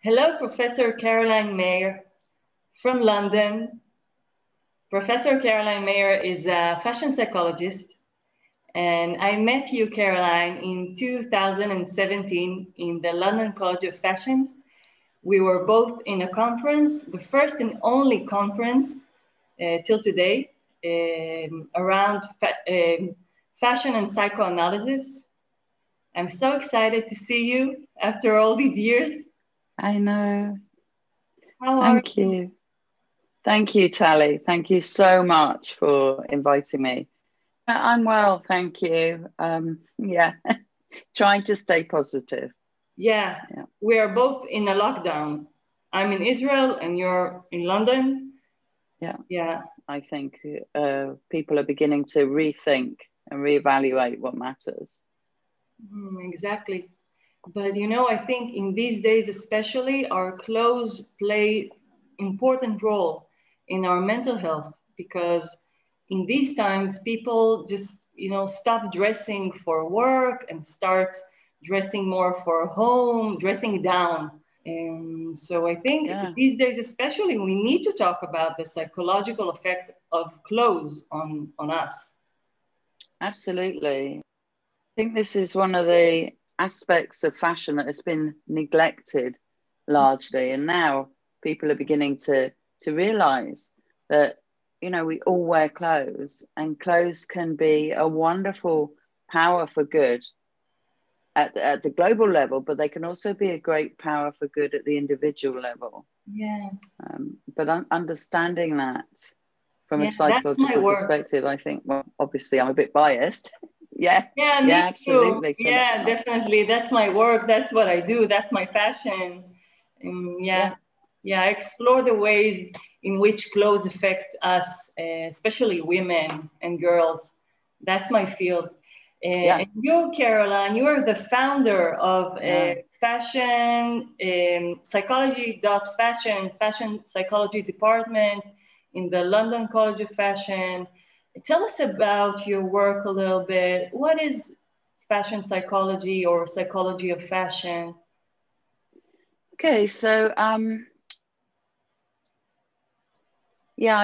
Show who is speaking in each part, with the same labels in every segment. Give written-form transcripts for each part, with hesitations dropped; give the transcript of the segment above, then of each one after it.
Speaker 1: Hello, Professor Carolyn Mair from London. Professor Carolyn Mair is a fashion psychologist, and I met you, Caroline, in 2017 in the London College of Fashion. We were both in a conference, the first and only conference till today, around fashion and psychoanalysis. I'm so excited to see you after all these years.
Speaker 2: I know.
Speaker 1: How are
Speaker 2: you? Thank you, Tali. Thank you so much for inviting me. I'm well, thank you. Yeah, trying to stay positive.
Speaker 1: Yeah, we are both in a lockdown. I'm in Israel and you're in London.
Speaker 2: Yeah. I think people are beginning to rethink and reevaluate what matters.
Speaker 1: Exactly. But I think in these days especially, our clothes play important role in our mental health, because in these times people just stop dressing for work and start dressing more for home, dressing down. And so I think these days especially we need to talk about the psychological effect of clothes on us.
Speaker 2: Absolutely. I think this is one of the aspects of fashion that has been neglected largely, and now people are beginning to realize that we all wear clothes, and clothes can be a wonderful power for good at the global level, but they can also be a great power for good at the individual level. But understanding that from a psychological perspective, I think, well, obviously I'm a bit biased. Yeah, absolutely.
Speaker 1: So definitely. That's my work. That's what I do. That's my passion. I explore the ways in which clothes affect us, especially women and girls. That's my field. And you, Caroline, you are the founder of fashion fashion psychology department in the London College of Fashion. Tell us about your work a little bit. What is fashion psychology or psychology of fashion?
Speaker 2: Okay, so I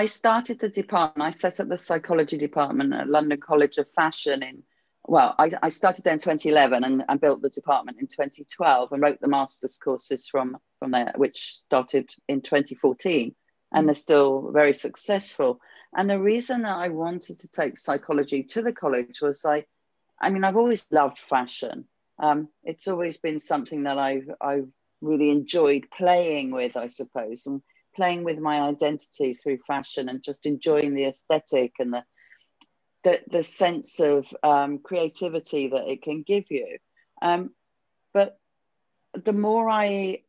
Speaker 2: started the department. I set up the psychology department at London College of Fashion I started there in 2011 and built the department in 2012 and wrote the master's courses from there, which started in 2014, and they're still very successful. And the reason that I wanted to take psychology to the college was I've always loved fashion. It's always been something that I've really enjoyed playing with, I suppose, and playing with my identity through fashion and just enjoying the aesthetic and the sense of creativity that it can give you. But the more I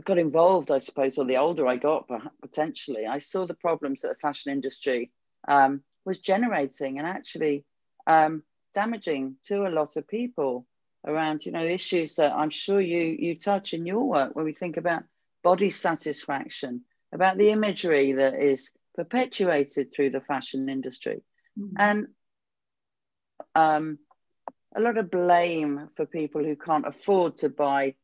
Speaker 2: got involved, I suppose, or the older I got, potentially, I saw the problems that the fashion industry was generating and actually damaging to a lot of people around, issues that I'm sure you touch in your work, when we think about body satisfaction, about the imagery that is perpetuated through the fashion industry. And a lot of blame for people who can't afford to buy,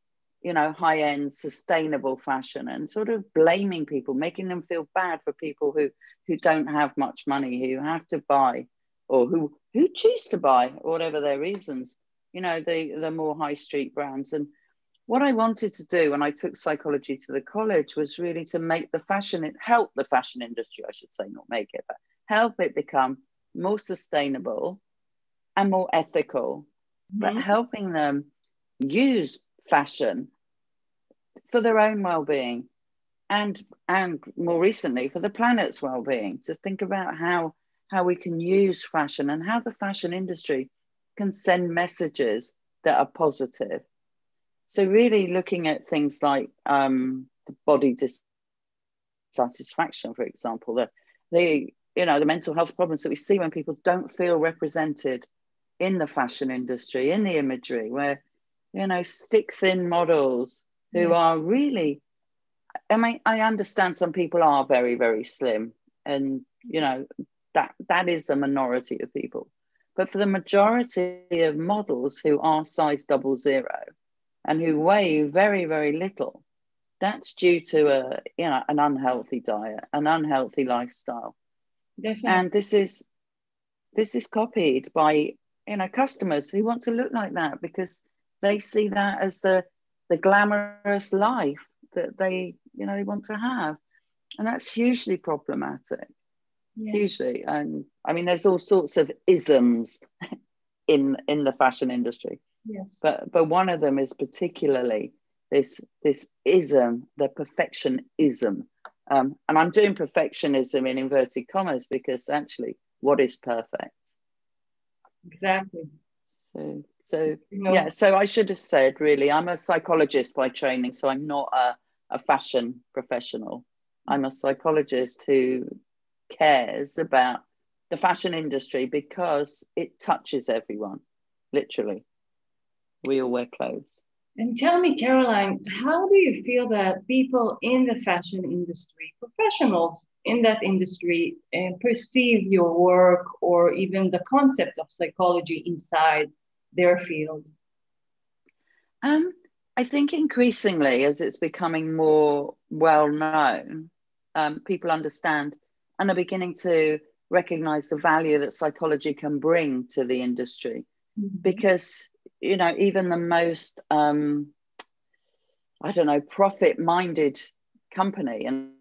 Speaker 2: high-end sustainable fashion, and sort of blaming people, making them feel bad for people who don't have much money, who have to buy, or who choose to buy, whatever their reasons, the more high street brands. And what I wanted to do when I took psychology to the college was really to help the fashion industry, I should say, not make it, but help it become more sustainable and more ethical, but helping them use fashion for their own well-being and more recently for the planet's well-being, to think about how we can use fashion and how the fashion industry can send messages that are positive. So really looking at things like the body dissatisfaction, for example, the mental health problems that we see when people don't feel represented in the fashion industry, in the imagery, where, stick thin models who are really, I understand some people are very, very slim, and, that is a minority of people. But for the majority of models who are size 00 and who weigh very, very little, that's due to an unhealthy diet, an unhealthy lifestyle.
Speaker 1: Definitely.
Speaker 2: And this is copied by customers who want to look like that because they see that as the glamorous life that they want to have, and that's hugely problematic. Hugely. And I mean, there's all sorts of isms in the fashion industry.
Speaker 1: Yes.
Speaker 2: But one of them is particularly this ism, the perfectionism. And I'm doing perfectionism in inverted commas because actually, what is perfect?
Speaker 1: Exactly.
Speaker 2: So I should have said, really, I'm a psychologist by training, so I'm not a fashion professional. I'm a psychologist who cares about the fashion industry because it touches everyone, literally. We all wear clothes.
Speaker 1: And tell me, Caroline, how do you feel that people in the fashion industry, professionals in that industry, perceive your work or even the concept of psychology inside their field?
Speaker 2: I think increasingly, as it's becoming more well known, people understand and are beginning to recognize the value that psychology can bring to the industry. Mm-hmm. Because even the most, profit-minded company, and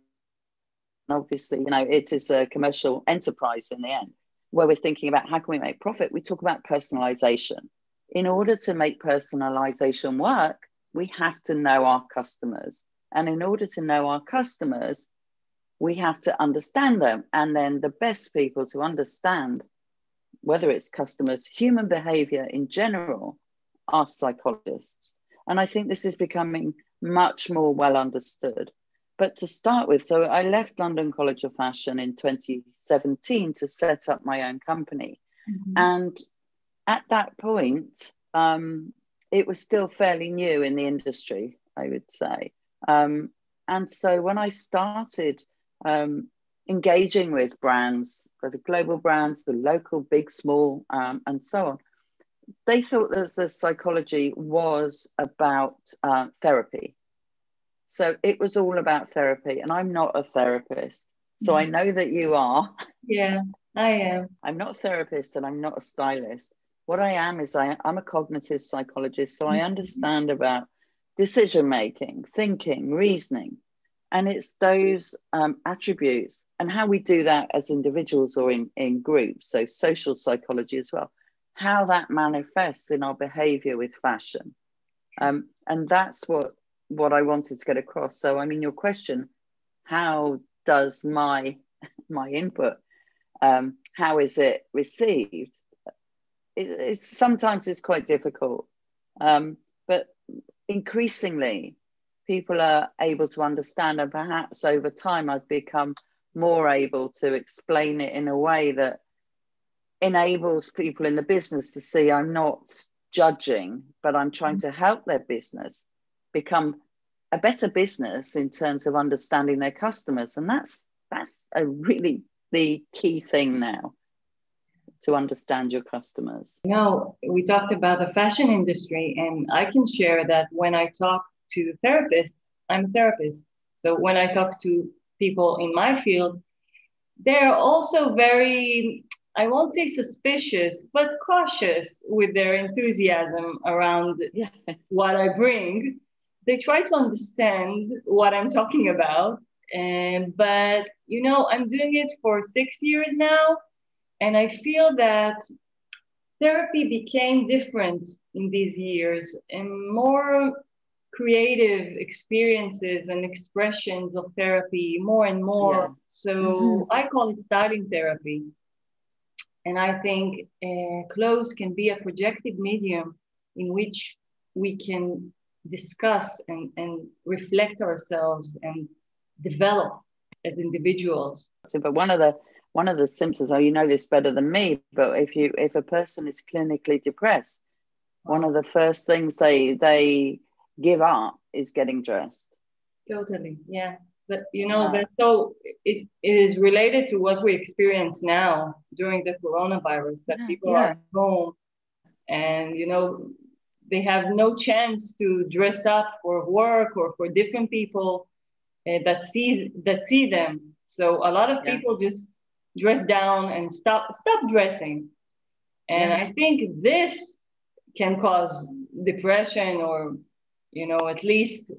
Speaker 2: obviously, it is a commercial enterprise in the end, where we're thinking about how can we make profit, we talk about personalization. In order to make personalization work, we have to know our customers. And in order to know our customers, we have to understand them. And then the best people to understand, whether it's customers, human behavior in general, are psychologists. And I think this is becoming much more well understood. But to start with, so I left London College of Fashion in 2017 to set up my own company. Mm-hmm. And at that point, it was still fairly new in the industry, I would say. And so when I started engaging with brands, the global brands, the local, big, small, and so on, they thought that the psychology was about therapy. So it was all about therapy, and I'm not a therapist. So I know that you are.
Speaker 1: Yeah, I am.
Speaker 2: I'm not a therapist and I'm not a stylist. What I am is I'm a cognitive psychologist. So I understand about decision-making, thinking, reasoning. And it's those attributes and how we do that as individuals or in groups. So social psychology as well, how that manifests in our behavior with fashion. And that's what I wanted to get across. So, I mean, your question, how does my input, how is it received? Sometimes it's quite difficult, but increasingly people are able to understand, and perhaps over time I've become more able to explain it in a way that enables people in the business to see I'm not judging, but I'm trying to help their business become a better business in terms of understanding their customers. And that's a really the key thing now, to understand your customers.
Speaker 1: We talked about the fashion industry, and I can share that when I talk to therapists, I'm a therapist. So when I talk to people in my field, they're also very, I won't say suspicious, but cautious with their enthusiasm around what I bring. They try to understand what I'm talking about. But, I'm doing it for 6 years now. And I feel that therapy became different in these years, and more creative experiences and expressions of therapy, more and more. Yeah. So I call it styling therapy. And I think clothes can be a projected medium in which we can discuss and reflect ourselves and develop as individuals.
Speaker 2: But one of the symptoms, you know this better than me, but if a person is clinically depressed, one of the first things they give up is getting dressed.
Speaker 1: Totally, yeah. But so it is related to what we experience now during the coronavirus, that people are at home and they have no chance to dress up for work or for different people that see them. So a lot of people just dress down and stop dressing. And I think this can cause depression, or, you know, at least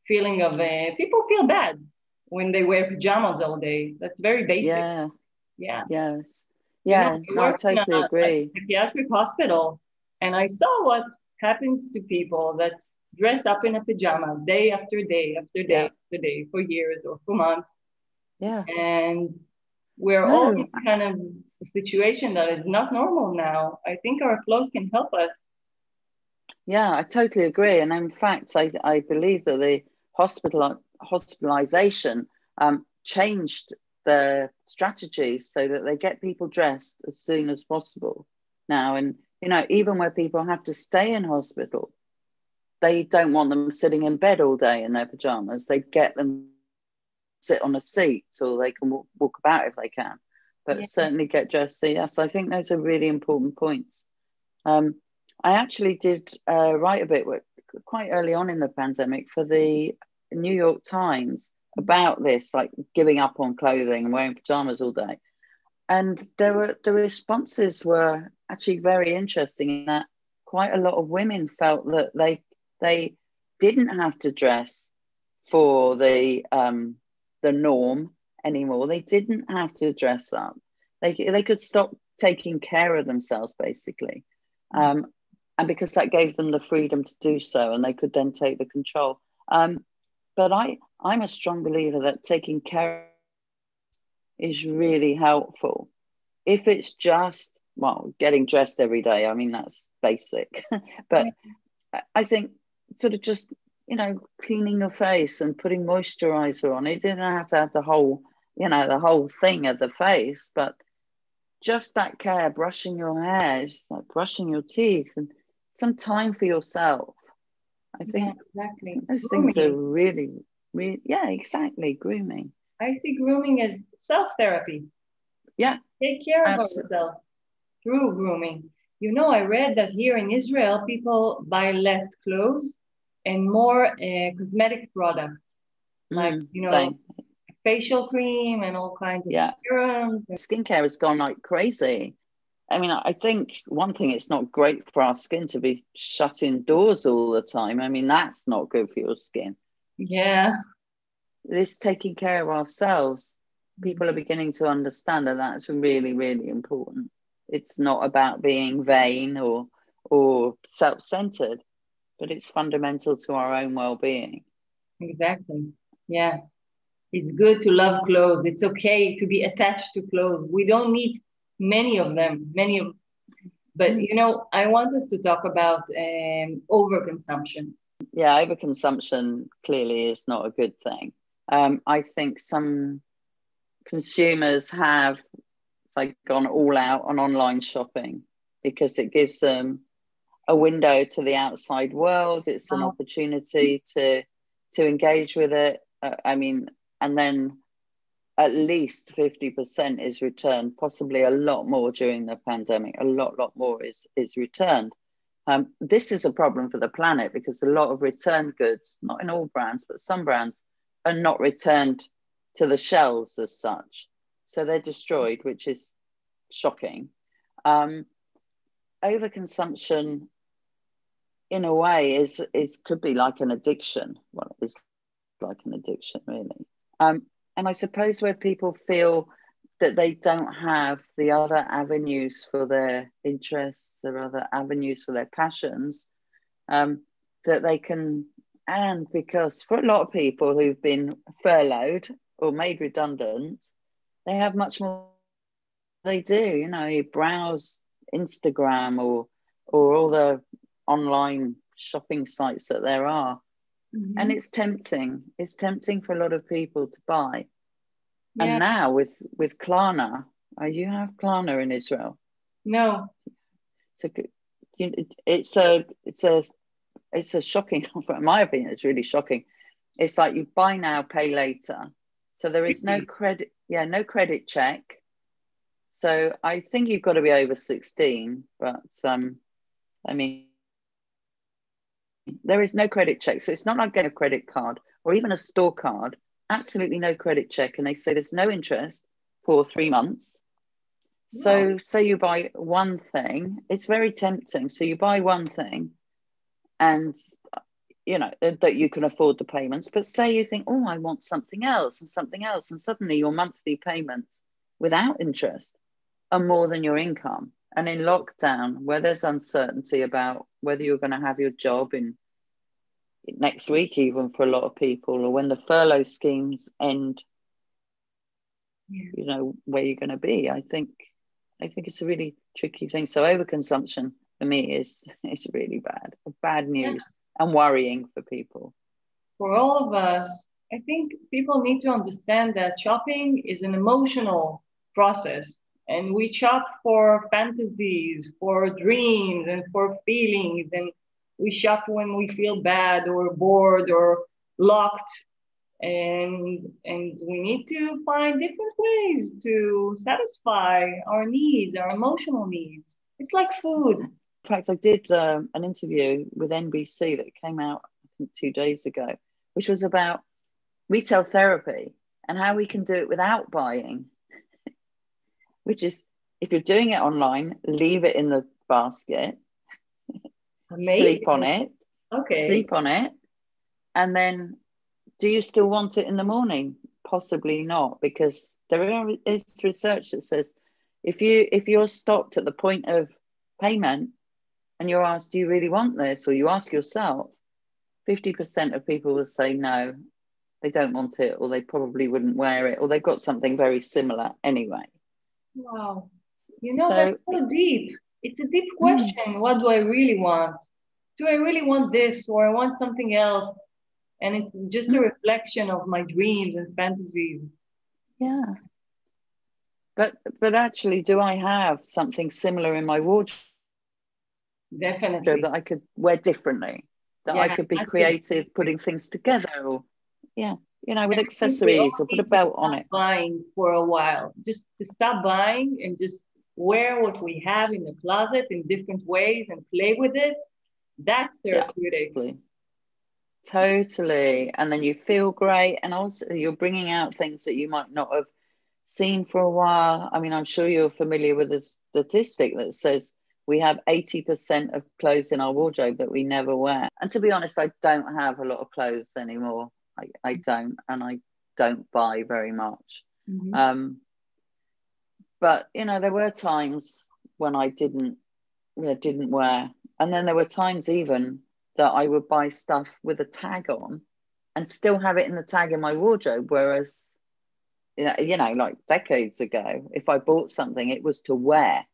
Speaker 1: feeling of people feel bad when they wear pajamas all day. That's very basic.
Speaker 2: Yes.
Speaker 1: You know,
Speaker 2: No, I totally agree.
Speaker 1: a psychiatric hospital, and I saw what happens to people that dress up in a pajama day after day after day after day for years or for months. And we're all in kind of a situation that is not normal now. I think our clothes can help us.
Speaker 2: Yeah, I totally agree. And in fact, I believe that the hospitalization changed the strategies so that they get people dressed as soon as possible now. And, you know, even where people have to stay in hospital, they don't want them sitting in bed all day in their pajamas. They get them sit on a seat so they can walk about if they can, but certainly get dressed. So yes, I think those are really important points. I actually did write a bit quite early on in the pandemic for the New York Times about this, like giving up on clothing and wearing pajamas all day. And the responses were actually very interesting in that quite a lot of women felt that they didn't have to dress for the norm anymore. They didn't have to dress up. They could stop taking care of themselves, basically. And because that gave them the freedom to do so, and they could then take the control. But I'm a strong believer that taking care is really helpful. If it's just, well, getting dressed every day, I mean, that's basic. But I think sort of just, you know, cleaning your face and putting moisturizer on. It didn't have to have the whole, you know, the whole thing of the face, but just that care, brushing your hair, just like brushing your teeth, and some time for yourself. I think
Speaker 1: exactly.
Speaker 2: Those things are really, exactly. Grooming.
Speaker 1: I see grooming as self-therapy.
Speaker 2: Yeah.
Speaker 1: Take care of yourself through grooming. You know, I read that here in Israel, people buy less clothes and more cosmetic products, like, you know, facial cream and all kinds of serums.
Speaker 2: Skincare has gone like crazy. I mean, I think one thing, it's not great for our skin to be shut indoors all the time. I mean, that's not good for your skin.
Speaker 1: Yeah.
Speaker 2: This taking care of ourselves, people are beginning to understand that that's really, really important. It's not about being vain or self-centered, but it's fundamental to our own well-being.
Speaker 1: Exactly. Yeah. It's good to love clothes. It's okay to be attached to clothes. We don't need many of them, but you know, I want us to talk about overconsumption.
Speaker 2: Yeah, overconsumption clearly is not a good thing. I think some consumers have gone all out on online shopping because it gives them a window to the outside world. It's an opportunity to engage with it. I mean, and then at least 50% is returned, possibly a lot more during the pandemic. A lot more is returned. This is a problem for the planet because a lot of returned goods, not in all brands, but some brands, are not returned to the shelves as such. So they're destroyed, which is shocking. Overconsumption, in a way, is could be like an addiction. Well, it's like an addiction, really. And I suppose where people feel that they don't have the other avenues for their interests or other avenues for their passions, that they can, and because for a lot of people who've been furloughed or made redundant, they have much more they do. You know, you browse Instagram or all the online shopping sites that there are. Mm-hmm. And it's tempting. It's tempting for a lot of people to buy. Yeah. And now with Klarna, you have Klarna in Israel?
Speaker 1: No.
Speaker 2: So it's a shocking. In my opinion, it's really shocking. It's like you buy now, pay later. So there is no credit. Yeah, no credit check. So I think you've got to be over 16. But I mean, There is no credit check. So it's not like getting a credit card or even a store card, absolutely no credit check. And they say there's no interest for 3 months. So say you buy one thing, it's very tempting. So you buy one thing and, you know, that you can afford the payments. But say you think, oh, I want something else and something else. And suddenly your monthly payments without interest are more than your income. And in lockdown, where there's uncertainty about whether you're going to have your job in next week, even for a lot of people, or when the furlough schemes end, you know, where you're going to be. I think it's a really tricky thing. So overconsumption for me is really bad news and worrying for people.
Speaker 1: For all of us, I think people need to understand that shopping is an emotional process. And we shop for fantasies, for dreams, and for feelings. And we shop when we feel bad or bored or locked. And we need to find different ways to satisfy our needs, our emotional needs. It's like food.
Speaker 2: In fact, I did an interview with NBC that came out, I think, 2 days ago, which was about retail therapy and how we can do it without buying. Which is, if you're doing it online, leave it in the basket, sleep on it, and then do you still want it in the morning? Possibly not, because there is research that says if you're stopped at the point of payment and you're asked, do you really want this? Or you ask yourself, 50% of people will say no, they don't want it, or they probably wouldn't wear it, or they've got something very similar anyway.
Speaker 1: Wow. You know, that's so deep. It's a deep question. What do I really want? Do I really want this, or I want something else? And it's just a reflection of my dreams and fantasies.
Speaker 2: Yeah. But actually, do I have something similar in my wardrobe?
Speaker 1: Definitely.
Speaker 2: That I could wear differently, that I could be creative, putting things together, or you know, with accessories, or put a belt on it.
Speaker 1: Buying for a while, just to stop buying and just wear what we have in the closet in different ways and play with it. That's therapeutic.
Speaker 2: Yeah, totally. And then you feel great, and also you're bringing out things that you might not have seen for a while. I mean, I'm sure you're familiar with the statistic that says we have 80% of clothes in our wardrobe that we never wear. And to be honest, I don't have a lot of clothes anymore. I don't, and I don't buy very much. But you know, there were times when I didn't wear, and then there were times even that I would buy stuff with a tag on and still have it in the tag in my wardrobe. Whereas, you know, like decades ago, if I bought something, it was to wear.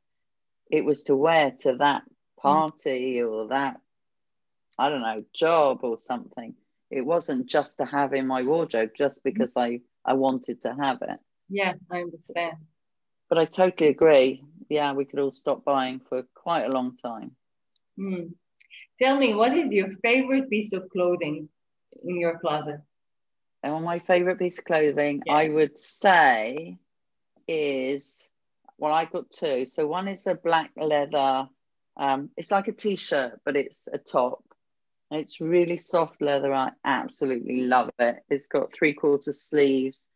Speaker 2: It was to wear to that party or that, I don't know, job or something. It wasn't just to have in my wardrobe just because I wanted to have it.
Speaker 1: Yeah, I understand.
Speaker 2: But I totally agree. Yeah, we could all stop buying for quite a long time.
Speaker 1: Tell me, what is your favorite piece of clothing in your closet?
Speaker 2: And my favorite piece of clothing, I would say, is, well, I've got two. So one is a black leather. It's like a t-shirt, but it's a top. It's really soft leather. I absolutely love it. It's got 3/4 sleeves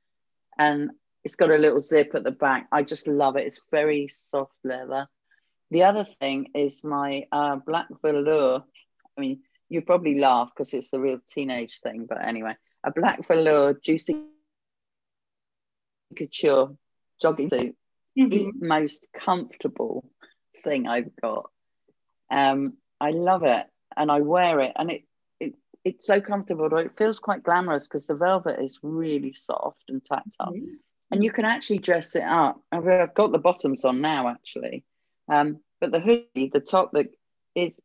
Speaker 2: and it's got a little zip at the back. I just love it. It's very soft leather. The other thing is my black velour. I mean, you probably laugh because it's a real teenage thing, but anyway, a black velour Juicy Couture jogging suit. The most comfortable thing I've got. I love it. And I wear it, and it's so comfortable. It feels quite glamorous because the velvet is really soft and tactile, and you can actually dress it up. I've got the bottoms on now, actually, but the hoodie, the top, that is,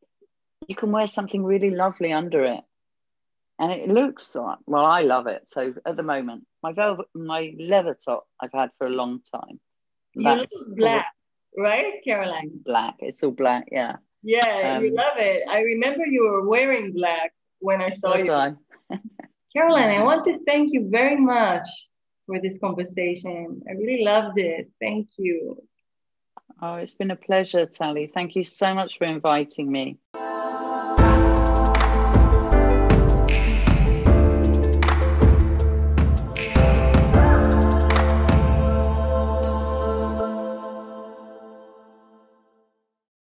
Speaker 2: you can wear something really lovely under it, and it looks like, well, I love it. So at the moment, my leather top I've had for a long time.
Speaker 1: That's black, right, Caroline?
Speaker 2: Black. It's all black, yeah.
Speaker 1: Yeah, you love it. I remember you were wearing black when I saw you. Caroline, I want to thank you very much for this conversation. I really loved it. Thank you.
Speaker 2: Oh, it's been a pleasure, Tali. Thank you so much for inviting me.